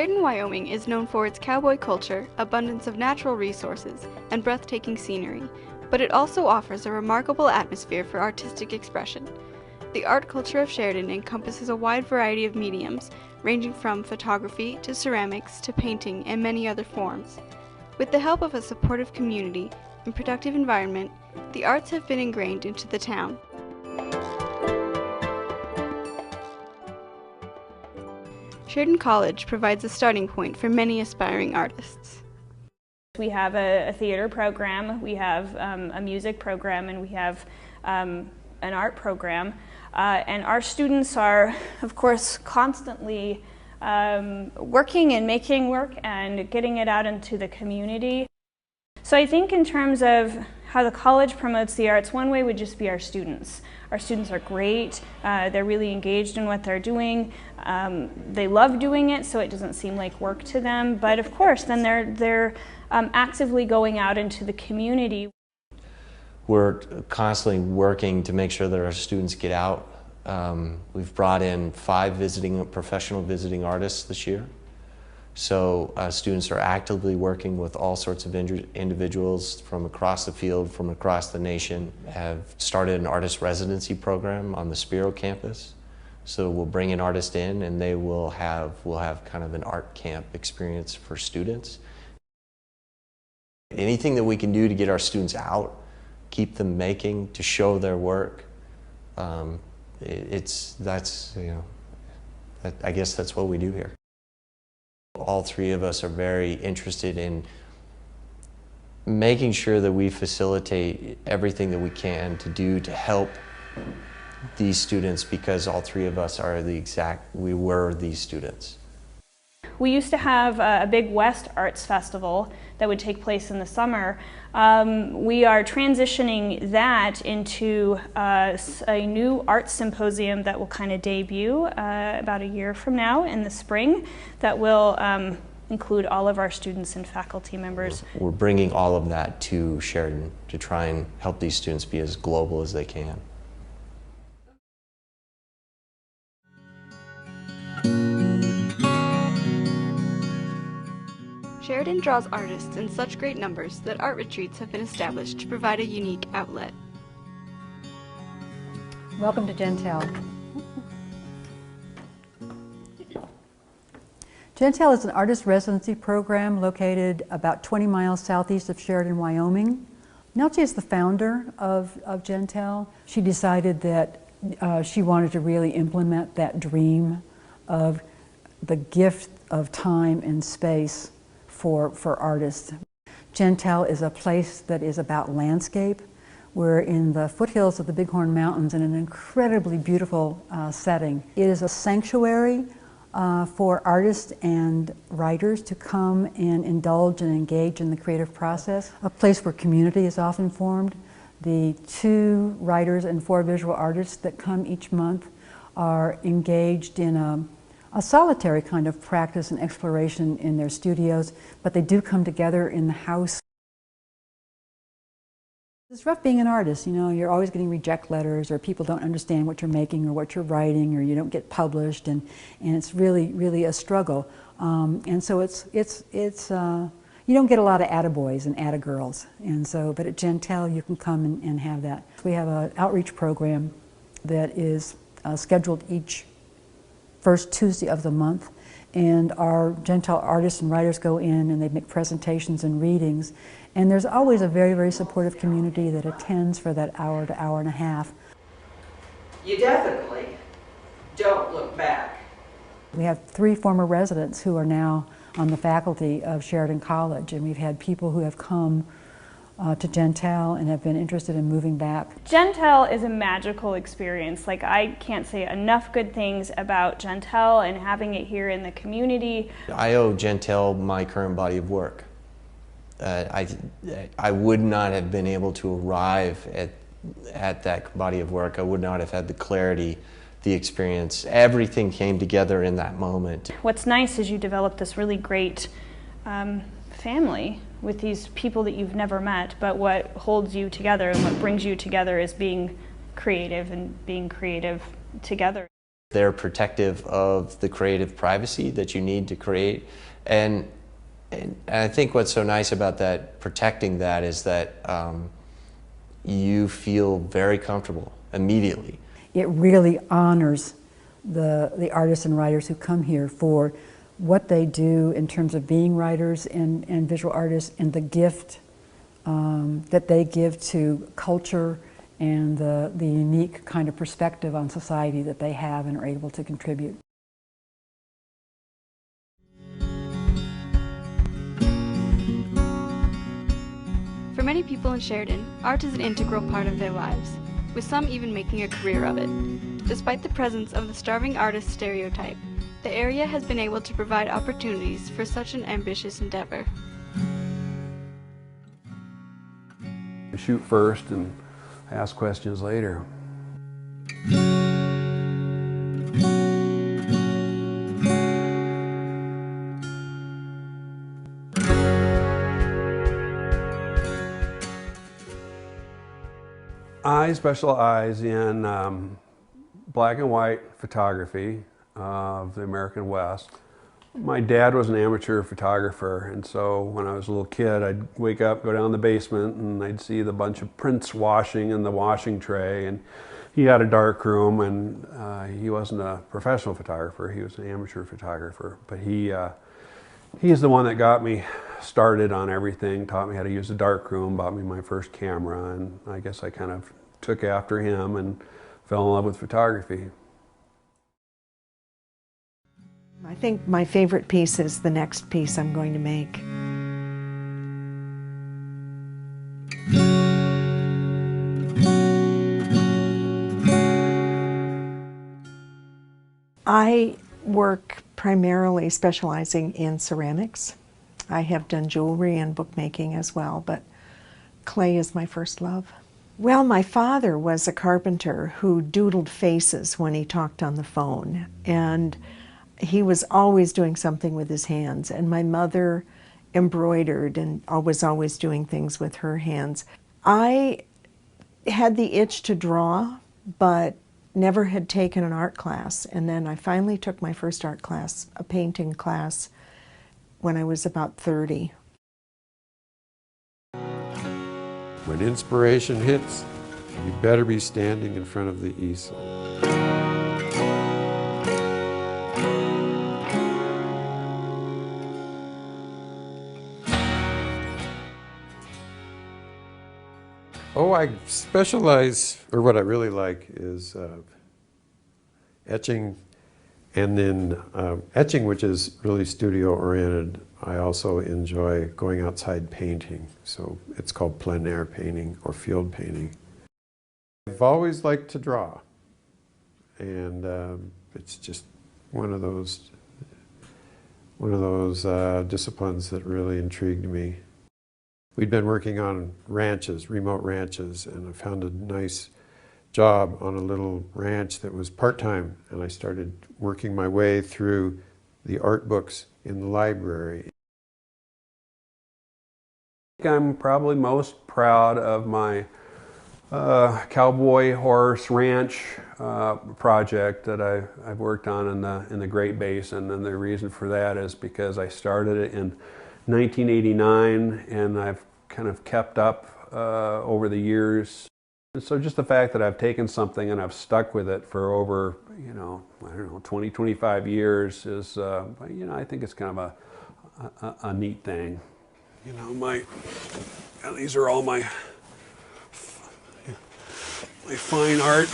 Sheridan, Wyoming is known for its cowboy culture, abundance of natural resources, and breathtaking scenery, but it also offers a remarkable atmosphere for artistic expression. The art culture of Sheridan encompasses a wide variety of mediums, ranging from photography to ceramics to painting and many other forms. With the help of a supportive community and productive environment, the arts have been ingrained into the town. Sheridan College provides a starting point for many aspiring artists. We have a theater program, we have a music program, and we have an art program. And our students are, of course, constantly working and making work and getting it out into the community. So I think in terms of how the college promotes the arts, one way would just be our students. Our students are great, they're really engaged in what they're doing, they love doing it, so it doesn't seem like work to them, but of course then they're actively going out into the community. We're constantly working to make sure that our students get out. We've brought in 5 professional visiting artists this year. So students are actively working with all sorts of individuals from across the field, from across the nation. Have started an artist residency program on the Spiro campus. So we'll bring an artist in and we'll have kind of an art camp experience for students. Anything that we can do to get our students out, keep them making, to show their work, I guess that's what we do here. All 3 of us are very interested in making sure that we facilitate everything that we can to do to help these students, because all 3 of us are we were these students. We used to have a big West Arts Festival that would take place in the summer. We are transitioning that into a new arts symposium that will kind of debut about a year from now in the spring, that will include all of our students and faculty members. We're bringing all of that to Sheridan to try and help these students be as global as they can. Sheridan draws artists in such great numbers that art retreats have been established to provide a unique outlet. Welcome to Gentile. Gentile is an artist residency program located about 20 miles southeast of Sheridan, Wyoming. Nelchie is the founder of Gentile. She decided that she wanted to really implement that dream of the gift of time and space for artists. Gentile is a place that is about landscape. We're in the foothills of the Bighorn Mountains in an incredibly beautiful setting. It is a sanctuary for artists and writers to come and indulge and engage in the creative process. A place where community is often formed. The 2 writers and 4 visual artists that come each month are engaged in a solitary kind of practice and exploration in their studios, but they do come together in the house. It's rough being an artist, you know, you're always getting reject letters, or people don't understand what you're making or what you're writing, or you don't get published, and it's really a struggle. And so you don't get a lot of attaboys and attagirls, and so, but at Gentile you can come and have that. We have an outreach program that is scheduled each first Tuesday of the month, and our Gentile artists and writers go in and they make presentations and readings, and there's always a very supportive community that attends for that hour to hour and a half. You definitely don't look back. We have 3 former residents who are now on the faculty of Sheridan College, and we've had people who have come to Gentile and have been interested in moving back. Gentile is a magical experience. Like, I can't say enough good things about Gentile and having it here in the community. I owe Gentile my current body of work. I would not have been able to arrive at that body of work. I would not have had the clarity, the experience. Everything came together in that moment. What's nice is you develop this really great family with these people that you've never met, but what holds you together and what brings you together is being creative and being creative together. They're protective of the creative privacy that you need to create. And I think what's so nice about that, protecting that, is that you feel very comfortable immediately. It really honors the artists and writers who come here for what they do in terms of being writers and visual artists, and the gift that they give to culture and the unique kind of perspective on society that they have and are able to contribute. For many people in Sheridan, art is an integral part of their lives, with some even making a career of it. Despite the presence of the starving artist stereotype, the area has been able to provide opportunities for such an ambitious endeavor. Shoot first and ask questions later. I specialize in black and white photography of the American West. My dad was an amateur photographer, and so when I was a little kid, I'd wake up, go down the basement, and I'd see the bunch of prints washing in the washing tray. And he had a dark room, and he wasn't a professional photographer, he was an amateur photographer. But he's the one that got me started on everything, taught me how to use a dark room, bought me my first camera, and I guess I kind of took after him and fell in love with photography. I think my favorite piece is the next piece I'm going to make. I work primarily specializing in ceramics. I have done jewelry and bookmaking as well, but clay is my first love. Well, my father was a carpenter who doodled faces when he talked on the phone, and he was always doing something with his hands. And my mother embroidered and was always doing things with her hands. I had the itch to draw, but never had taken an art class. And then I finally took my first art class, a painting class, when I was about 30. When inspiration hits, you better be standing in front of the easel. Oh, I specialize, or what I really like is etching, and then etching, which is really studio oriented. I also enjoy going outside painting, so it's called plein air painting or field painting. I've always liked to draw, and it's just one of those disciplines that really intrigued me. We'd been working on ranches, remote ranches, and I found a nice job on a little ranch that was part-time, and I started working my way through the art books in the library. I'm probably most proud of my cowboy horse ranch project that I've worked on in the Great Basin, and the reason for that is because I started it in 1989, and I've kind of kept up over the years. And so just the fact that I've taken something and I've stuck with it for over, I don't know, 20, 25 years is, I think it's kind of a neat thing. These are all my fine art,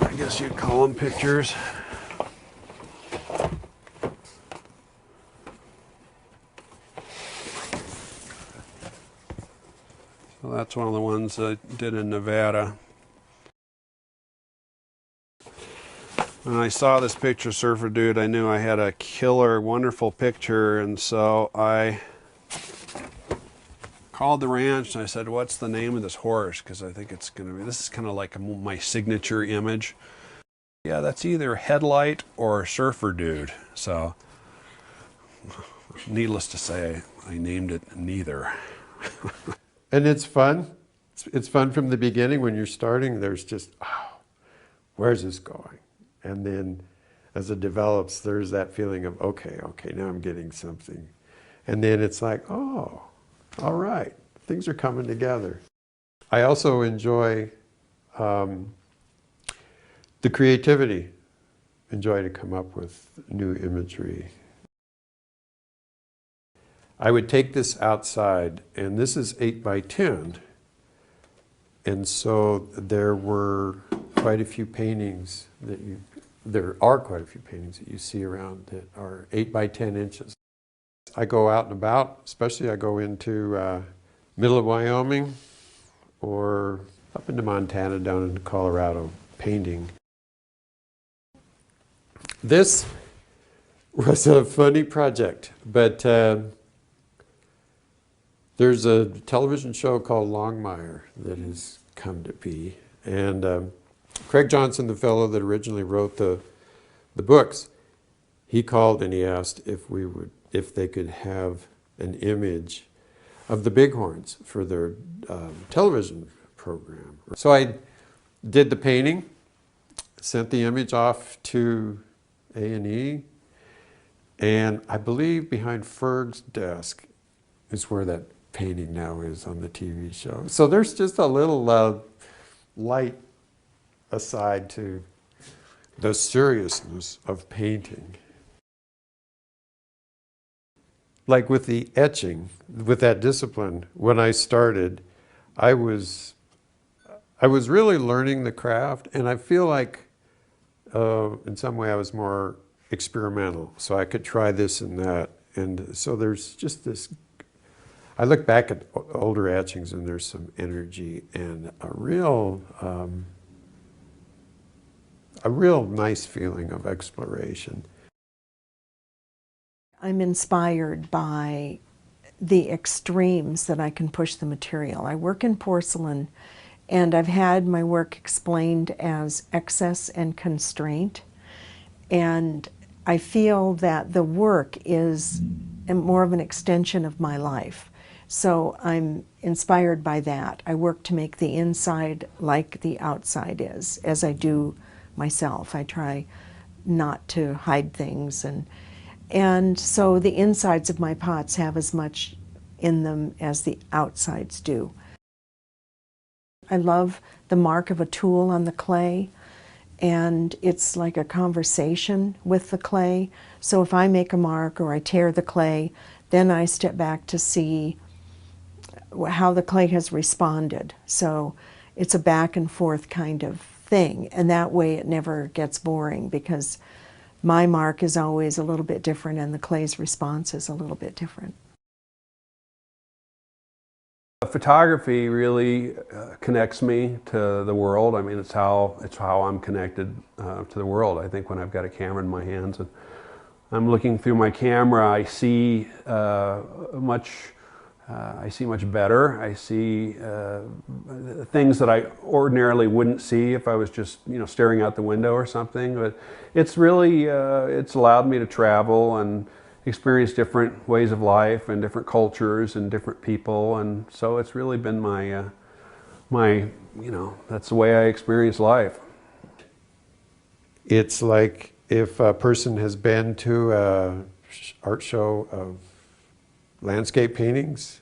I guess you'd call them pictures. So that's one of the ones I did in Nevada. When I saw this picture, Surfer Dude, I knew I had a killer, wonderful picture, and so I called the ranch and I said, what's the name of this horse? Because I think this is kind of like my signature image. Yeah, that's either Headlight or Surfer Dude. So, needless to say, I named it neither. And it's fun. It's fun from the beginning when you're starting. There's just, oh, where's this going? And then as it develops, there's that feeling of, okay, now I'm getting something. And then it's like, oh, all right, things are coming together. I also enjoy the creativity, enjoy to come up with new imagery. I would take this outside, and this is 8 by 10. And so there were quite a few paintings there are quite a few paintings that you see around that are 8 by 10 inches. I go out and about, especially I go into middle of Wyoming or up into Montana, down into Colorado, painting. This was a funny project, but there's a television show called Longmire that has come to be, and Craig Johnson, the fellow that originally wrote the books, he called and he asked if they could have an image of the bighorns for their television program. So I did the painting, sent the image off to A&E, and I believe behind Ferg's desk is where that painting now is on the TV show. So there's just a little light aside to the seriousness of painting. Like with the etching, with that discipline, when I started, I was really learning the craft, and I feel like in some way I was more experimental, so I could try this and that. And so there's just this, I look back at older etchings and there's some energy and a real nice feeling of exploration. I'm inspired by the extremes that I can push the material. I work in porcelain, and I've had my work explained as excess and constraint, and I feel that the work is more of an extension of my life. So I'm inspired by that. I work to make the inside like the outside is, as I do myself. I try not to hide things, and so the insides of my pots have as much in them as the outsides do. I love the mark of a tool on the clay, and it's like a conversation with the clay. So if I make a mark or I tear the clay, then I step back to see how the clay has responded. So it's a back and forth kind of thing, and that way it never gets boring, because my mark is always a little bit different and the clay's response is a little bit different. Photography really connects me to the world. I mean, it's how I'm connected to the world. I think when I've got a camera in my hands and I'm looking through my camera, I see much better. I see things that I ordinarily wouldn't see if I was just, staring out the window or something. But it's really, it's allowed me to travel and experience different ways of life and different cultures and different people. And so it's really been my, that's the way I experience life. It's like if a person has been to an art show of landscape paintings,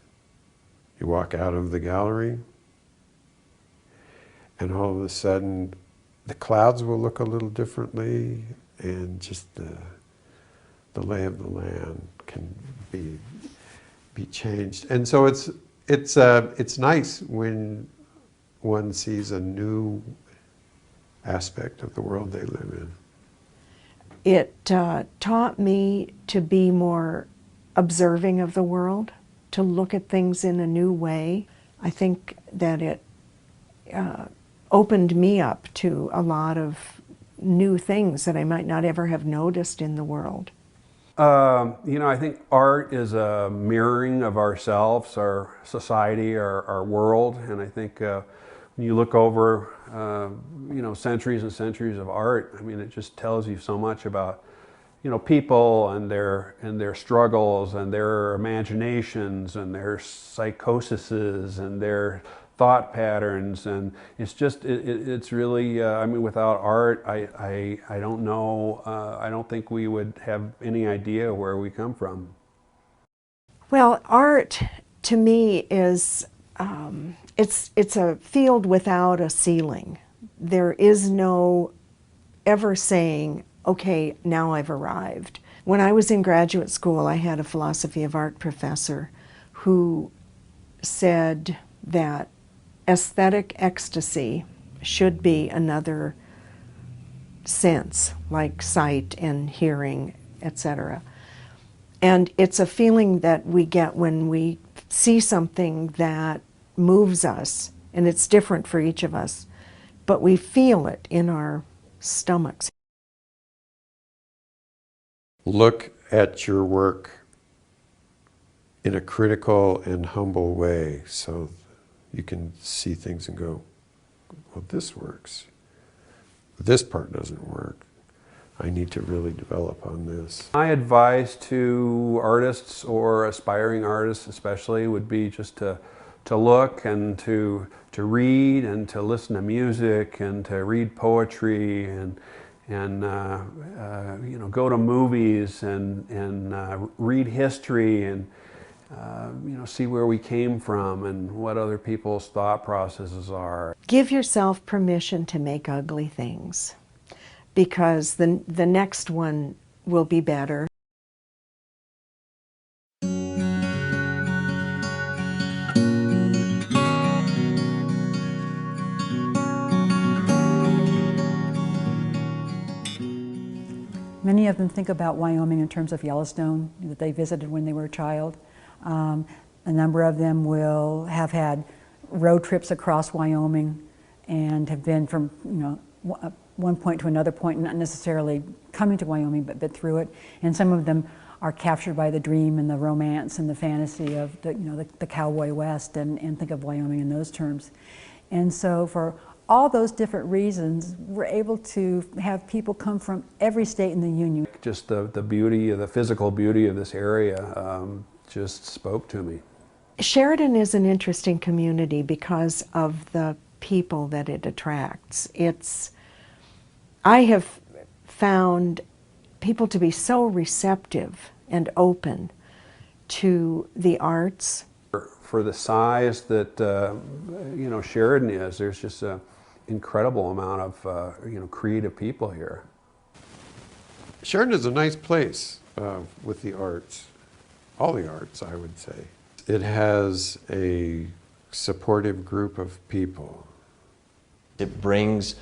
you walk out of the gallery, and all of a sudden the clouds will look a little differently, and just the lay of the land can be changed. And so it's nice when one sees a new aspect of the world they live in. It taught me to be more observing of the world, to look at things in a new way. I think that it opened me up to a lot of new things that I might not ever have noticed in the world. I think art is a mirroring of ourselves, our society, our world, and I think when you look over, centuries and centuries of art, I mean, it just tells you so much about, people and their struggles and their imaginations and their psychoses and their thought patterns, and it's just it's really I mean, without art, I don't know, I don't think we would have any idea where we come from. Well, art to me is it's a field without a ceiling. There is no ever saying, okay, now I've arrived. When I was in graduate school, I had a philosophy of art professor who said that aesthetic ecstasy should be another sense, like sight and hearing, etc. And it's a feeling that we get when we see something that moves us, and it's different for each of us, but we feel it in our stomachs. Look at your work in a critical and humble way so you can see things and go, well, this works. This part doesn't work. I need to really develop on this. My advice to artists, or aspiring artists especially, would be just to look and to read and to listen to music and to read poetry and you know, go to movies and read history and you know, see where we came from and what other people's thought processes are. Give yourself permission to make ugly things, because the next one will be better. Many of them think about Wyoming in terms of Yellowstone that they visited when they were a child. A number of them will have had road trips across Wyoming and have been from, you know, one point to another point, not necessarily coming to Wyoming, but through it. And some of them are captured by the dream and the romance and the fantasy of the, you know, the cowboy West, and think of Wyoming in those terms. And so for all those different reasons, we're able to have people come from every state in the Union. Just the beauty, the physical beauty of this area just spoke to me. Sheridan is an interesting community because of the people that it attracts. I have found people to be so receptive and open to the arts. For the size that you know, Sheridan is, there's just an incredible amount of you know, creative people here. Sheridan is a nice place with the arts, all the arts, I would say. It has a supportive group of people. It brings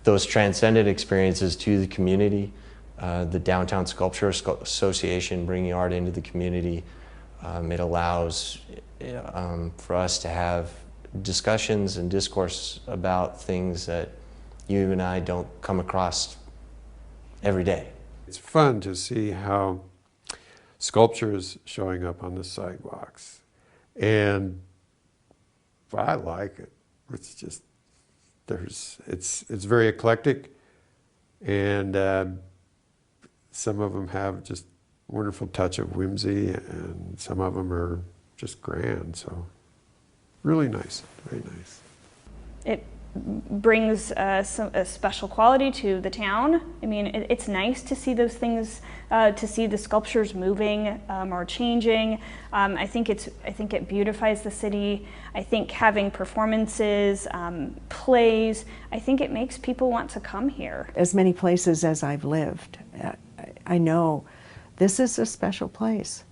those transcendent experiences to the community. The Downtown Sculpture Association bringing art into the community. It allows for us to have discussions and discourse about things that you and I don't come across every day. It's fun to see how sculpture is showing up on the sidewalks, and I like it. It's just it's very eclectic, and some of them have just wonderful touch of whimsy, and some of them are just grand. So really nice, very nice. It brings a special quality to the town. I mean, it's nice to see those things, to see the sculptures moving or changing. I think it beautifies the city. I think having performances, plays, I think it makes people want to come here. As many places as I've lived, I know this is a special place.